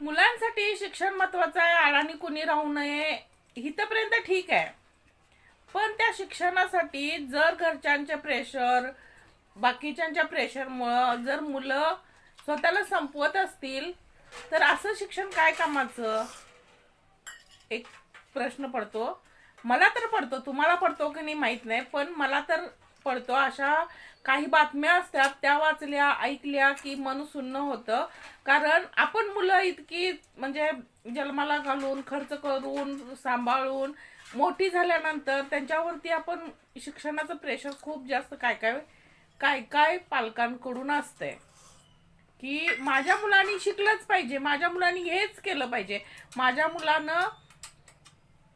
मुलांसाठी शिक्षण महत्वाचं आहे, अडाणी कुणी राहू नये इथपर्यंत ठीक आहे. पण त्या शिक्षणासाठी जर घरच्यांचे प्रेशर, बाकीच्यांच्या प्रेशरमुळं जर मुलं स्वतःला संपवत असतील तर असं शिक्षण काय कामाचं? एक प्रश्न पडतो. मला तर पडतो, तुम्हाला पडतो की नाही माहित नाही, पण मला तर पडतो. अशा काही बातम्या असतात त्या वाचल्या ऐकल्या की मन सुन्न होतं. कारण आपण मुलं इतकी म्हणजे जन्माला घालून खर्च करून सांभाळून मोठी झाल्यानंतर त्यांच्यावरती आपण शिक्षणाचं प्रेशर खूप जास्त काय काय काय काय पालकांकडून असते की माझ्या मुलांनी शिकलंच पाहिजे, माझ्या मुलांनी हेच केलं पाहिजे, माझ्या मुलानं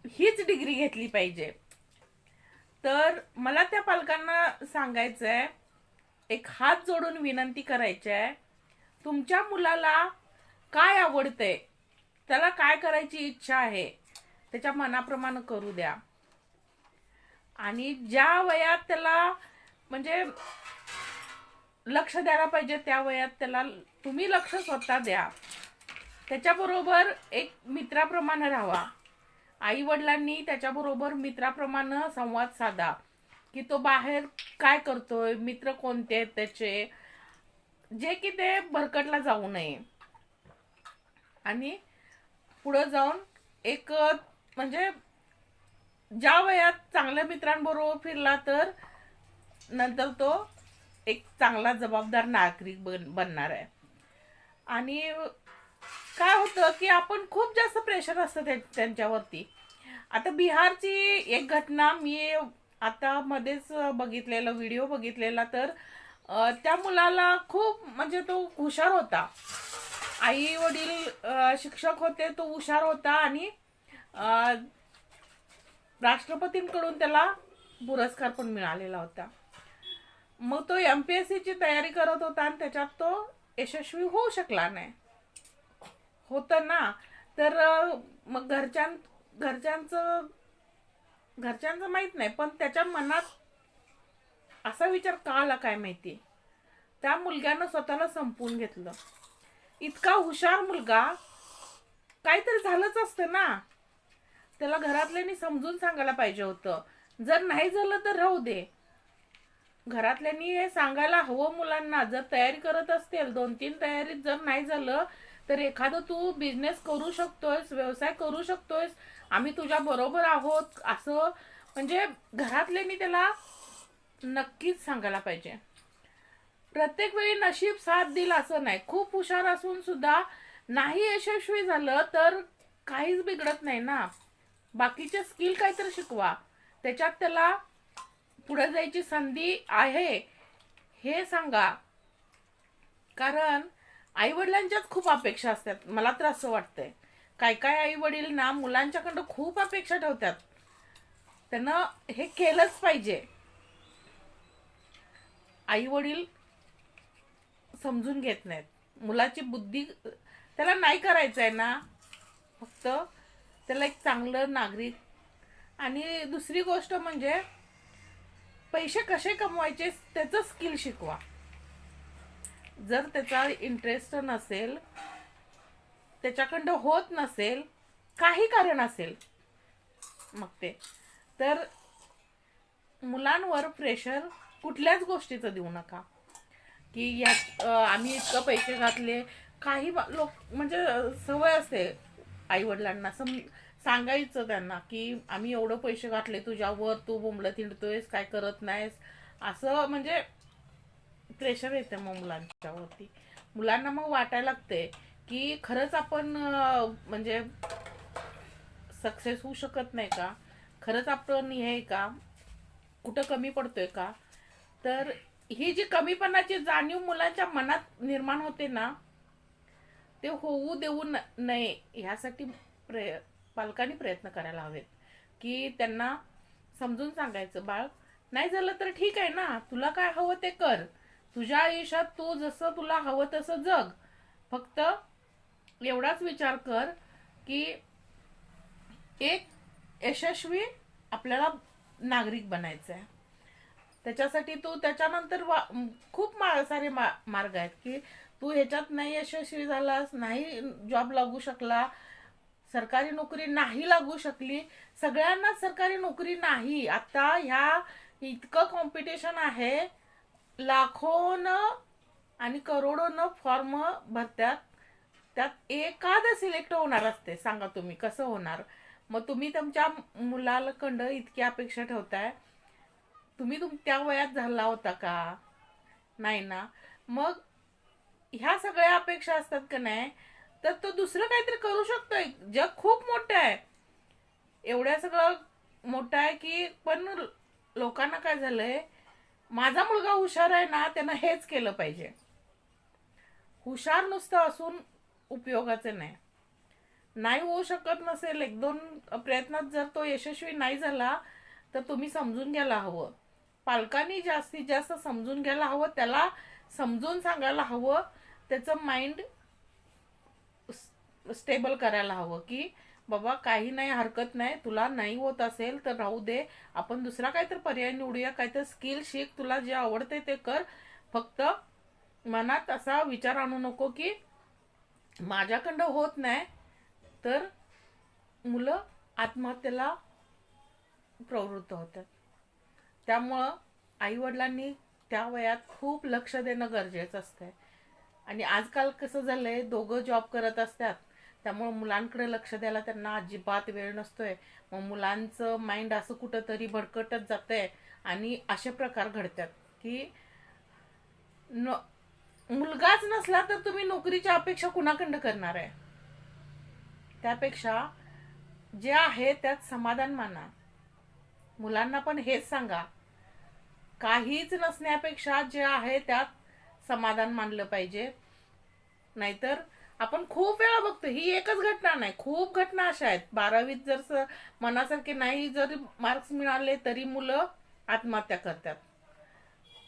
हीच डिग्री घेतली पाहिजे. तर मला त्या पालकांना सांगायचं आहे, एक हात जोडून विनंती करायची आहे, तुमच्या मुलाला काय आवडतंय, त्याला काय करायची इच्छा आहे त्याच्या मनाप्रमाणे करू द्या. आणि ज्या वयात त्याला म्हणजे लक्ष द्यायला पाहिजे त्या वयात त्याला तुम्ही लक्ष स्वतः द्या. त्याच्याबरोबर एक मित्राप्रमाणे राहा. आई वडिलांनी त्याच्याबरोबर मित्राप्रमाणे संवाद साधा की तो बाहेर काय करतोय, मित्र कोणते आहेत त्याचे, जे की ते भरकटला जाऊ नये. आणि पुढे जाऊन एक म्हणजे ज्या वयात चांगल्या मित्रांबरोबर फिरला तर नंतर तो एक चांगला जबाबदार नागरिक बनणार आहे. आणि काय होतं की आपण खूप जास्त प्रेशर असतं त्यांच्यावरती. आता बिहारची एक घटना मी आता मध्येच बघितलेला व्हिडिओ बघितलेला. तर त्या मुलाला खूप म्हणजे तो हुशार होता, आई वडील शिक्षक होते, तो हुशार होता आणि राष्ट्रपतींकडून त्याला पुरस्कार पण मिळालेला होता. मग तो MPSC ची तयारी करत होता आणि त्याच्यात तो यशस्वी होऊ शकला नाही. होतं ना. तर मग घरच्यांचं घरच्यांचं माहित नाही, पण त्याच्या मनात असा विचार का आला काय माहिती, त्या मुलग्यानं स्वतःला संपवून घेतलं. इतका हुशार मुलगा, काहीतरी झालंच असतं ना. त्याला घरातल्यांनी समजून सांगायला पाहिजे होतं. जर नाही झालं तर राहू दे. घरातल्यांनी हे सांगायला हवं मुलांना. जर तयारी करत असतील 2-3 तयारीत जर नाही झालं तर एखादं तू बिझनेस करू शकतोयस, व्यवसाय करू शकतोयस, आम्ही तुझ्या बरोबर आहोत असं म्हणजे घरातल्यांनी त्याला नक्कीच सांगायला पाहिजे. प्रत्येक वेळी नशीब साथ देईल असं नाही. खूप हुशार असून सुद्धा नाही यशस्वी झालं तर काहीच बिघडत नाही ना. बाकीचे स्किल काहीतरी शिकवा, त्याच्यात त्याला पुढे जायची संधी आहे हे सांगा. कारण आई वडिलांच्याच खूप अपेक्षा असतात. मला तर असं वाटतंय काय काय आई वडील ना मुलांच्याकडं खूप अपेक्षा ठेवतात. त्यांना हे केलंच पाहिजे. आई वडील समजून घेत नाहीत. मुलाची बुद्धी त्याला नाही करायचंय ना, फक्त त्याला एक चांगलं नागरिक. आणि दुसरी गोष्ट म्हणजे पैसे कसे कमवायचे त्याचं स्किल शिकवा. जर त्याचा इंटरेस्ट नसेल, त्याच्याकडं होत नसेल, काही कारण असेल मग ते, तर मुलांवर प्रेशर कुठल्याच गोष्टीचं देऊ नका की यात आम्ही इतकं पैसे घातले. काही लोक म्हणजे सवय असते आई वडिलांना सांगायचं त्यांना की आम्ही एवढं पैसे घातले तुझ्यावर, तू बोंबलत हिंडतोयस, काय करत नाहीस, असं म्हणजे प्रेशर येते मग मुलांच्यावरती. मुलांना मग वाटायला लागते की खरंच आपण म्हणजे सक्सेस होऊ शकत नाही का, खरंच आपण हे का, कुठं कमी पडतोय का. तर ही जी कमीपणाची जाणीव मुलांच्या मनात निर्माण होते ना, ते होऊ देऊ नये ह्यासाठी पालकांनी प्रयत्न करायला हवेत की त्यांना समजून सांगायचं, बाळ नाही झालं तर ठीक आहे ना, तुला काय हवं ते कर, तुझ्या आयुष्यात तू जसं तुला हवं तसं जग, फक्त एवढाच विचार कर की एक यशस्वी आपल्याला नागरिक बनायचं आहे. त्याच्यासाठी तू त्याच्यानंतर खूप सारे मार्ग आहेत की तू ह्याच्यात नाही यशस्वी झालास, नाही जॉब लागू शकला, सरकारी नोकरी नाही लागू शकली, सगळ्यांना सरकारी नोकरी नाही. आता ह्या इतकं कॉम्पिटिशन आहे, लाखोनं आणि करोडोनं फॉर्म भरतात, त्यात एखादं सिलेक्ट होणार असते. सांगा तुम्ही कसं होणार? मग तुम्ही तुमच्या मुलाकडं इतकी अपेक्षा ठेवताय, तुम्ही त्या वयात झाला होता का? नाही ना. मग ह्या सगळ्या अपेक्षा असतात का नाही, तर तो दुसरं काहीतरी करू शकतोय. जग खूप मोठं आहे, एवढ्या सगळं मोठं आहे की, पण लोकांना काय झालंय, माझा मुलगा हुशार आहे ना, त्यानं हेच केलं पाहिजे. हुशार नुसतं असून उपयोगाचे नाही. नाही होऊ शकत नसेल, एक दोन प्रयत्नात जर तो यशस्वी नाही झाला, तर तुम्ही समजून घ्यायला हवं. पालकांनी जास्तीत जास्त समजून घ्यायला हवं, त्याला समजून सांगायला हवं, त्याचं माइंड स्टेबल करायला हवं की बाबा काही नाही, हरकत नाही, तुला नाही होत असेल तर राहू दे, आपण दुसरा काहीतरी पर्याय निवडूया, काहीतरी स्किल शिक, तुला जे आवडते ते कर. फक्त मनात असा विचार आणू नको की माझ्याकडं होत नाही, तर मुलं आत्महत्येला प्रवृत्त होतात. त्यामुळं आईवडिलांनी त्या वयात खूप लक्ष देणं गरजेचं असतंय. आणि आजकाल कसं झालंय, दोघं जॉब करत असतात, त्यामुळं मुलांकडे लक्ष द्यायला त्यांना अजिबात वेळ नसतोय. मग मुलांचं माइंड असं कुठंतरी भरकटत जातंय आणि असे प्रकार घडतात की मुलगाच नसला तर तुम्ही नोकरीच्या अपेक्षा कुणाकडं करणार आहे? त्यापेक्षा जे आहे त्यात समाधान माना. मुलांना पण हेच सांगा, काहीच नसण्यापेक्षा जे आहे त्यात समाधान मानलं पाहिजे. नाहीतर आपण खूप वेळा बघतो, ही एकच घटना नाही, खूप घटना अशा आहेत. 12वीत जर मनासारखे नाही जरी मार्क्स मिळाले तरी मुलं आत्महत्या करतात.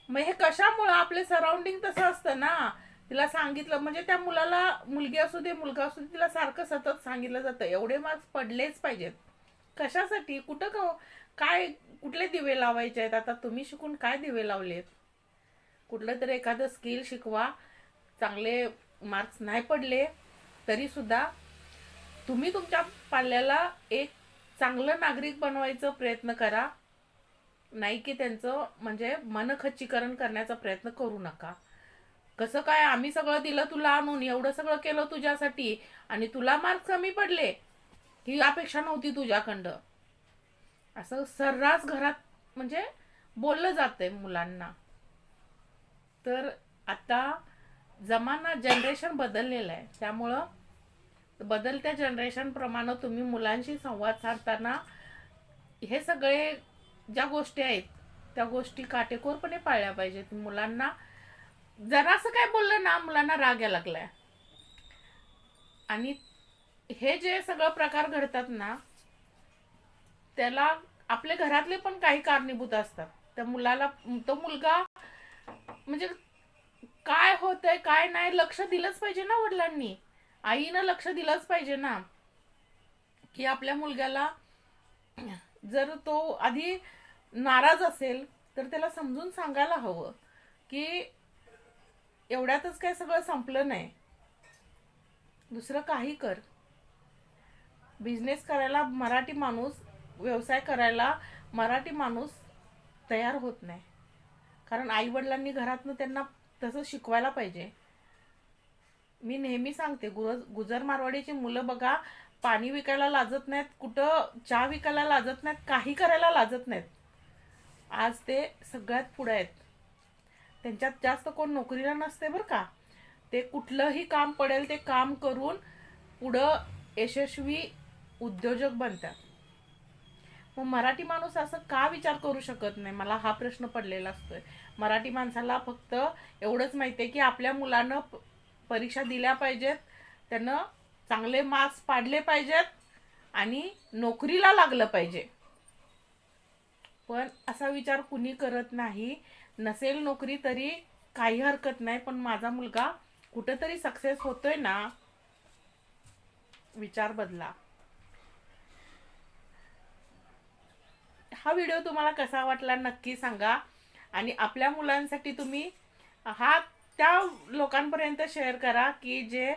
मग हे कशामुळं? आपले सराउंडिंग तसं असतं ना. तिला सांगितलं म्हणजे त्या मुलाला, मुलगी असू दे मुलगा असू दे, तिला सारखं सतत सांगितलं जातं एवढे मार्क्स पडलेच पाहिजेत. कशासाठी? कुठं काय, कुठले दिवे लावायचे आहेत? आता तुम्ही शिकून काय दिवे लावलेत? कुठलं तरी एखादं स्किल शिकवा. चांगले मार्क्स नाही पडले तरी सुद्धा तुम्ही तुमच्या पाल्याला एक चांगलं नागरिक बनवायचा प्रयत्न करा, नाही की त्यांचं म्हणजे मनखच्चीकरण करण्याचा प्रयत्न करू नका. कसं काय, आम्ही सगळं दिलं तुला आणून, एवढं सगळं केलं तुझ्यासाठी आणि तुला मार्क्स कमी पडले, ही अपेक्षा नव्हती तुझ्याकडं, असं सर्रास घरात म्हणजे बोललं जातंय मुलांना. तर आता जमाना, जनरेशन बदललेलं आहे, त्यामुळं बदलत्या जनरेशन प्रमाणे तुम्ही मुलांशी संवाद साधताना हे सगळे ज्या गोष्टी आहेत त्या गोष्टी काटेकोरपणे पाळल्या पाहिजेत. मुलांना जरासं काय बोललं ना, मुलांना राग यायला लागलाय. आणि हे जे सगळं प्रकार घडतात ना, त्याला आपल्या घरातले पण काही कारणीभूत असतात. त्या मुलाला, तो मुलगा म्हणजे काय होतंय काय नाही लक्ष दिलंच पाहिजे ना वडिलांनी, आईनं लक्ष दिलंच पाहिजे ना, की आपल्या मुलग्याला जर तो आधी नाराज असेल तर त्याला समजून सांगायला हवं की एवढ्यातच काय सगळं संपलं नाही, दुसरं काही कर. बिझनेस करायला मराठी माणूस, व्यवसाय करायला मराठी माणूस तयार होत नाही, कारण आई वडिलांनी घरातनं त्यांना तसं शिकवायला पाहिजे. मी नेहमी सांगते, गुजर मारवाडीची मुलं बघा, पाणी विकायला लाजत नाहीत, कुठं चहा विकायला लाजत नाहीत, काही करायला लाजत नाहीत. आज ते सगळ्यात पुढे आहेत. त्यांच्यात जास्त कोण नोकरीला नसते बरं का. ते कुठलंही काम पडेल ते काम करून पुढं यशस्वी उद्योजक बनतात. मग मराठी माणूस असं का विचार करू शकत नाही, मला हा प्रश्न पडलेला असतोय. मराठी माणसाला फक्त एवढंच माहिती आहे की आपल्या मुलानं परीक्षा दिल्या पाहिजेत, त्यानं चांगले मार्क्स पाडले पाहिजेत आणि नोकरीला लागलं पाहिजे. पण असा विचार कुणी करत नाही. नसेल नोकरी तरी काही हरकत नाही, पण माझा मुलगा कुठेतरी सक्सेस होतोय ना, विचार बदला. हा व्हिडिओ तुम्हाला कसा वाटला नक्की सांगा. आणि आपल्या मुलांसाठी तुम्ही हा त्या लोकांपर्यंत शेअर करा की जे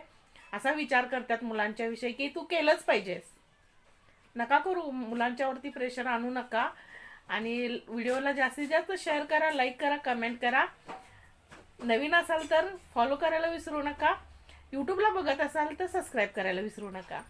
असा विचार करतात मुलांच्या विषयी की तू केलंच पाहिजेस. नका करू, मुलांच्यावरती प्रेशर आणू नका. आणि व्हिडिओला जास्तीत जास्त शेअर करा, लाईक करा, कमेंट करा. नवीन असाल तर फॉलो करायला विसरू नका. यूट्यूबला बघत असाल तर सबस्क्राईब करायला विसरू नका.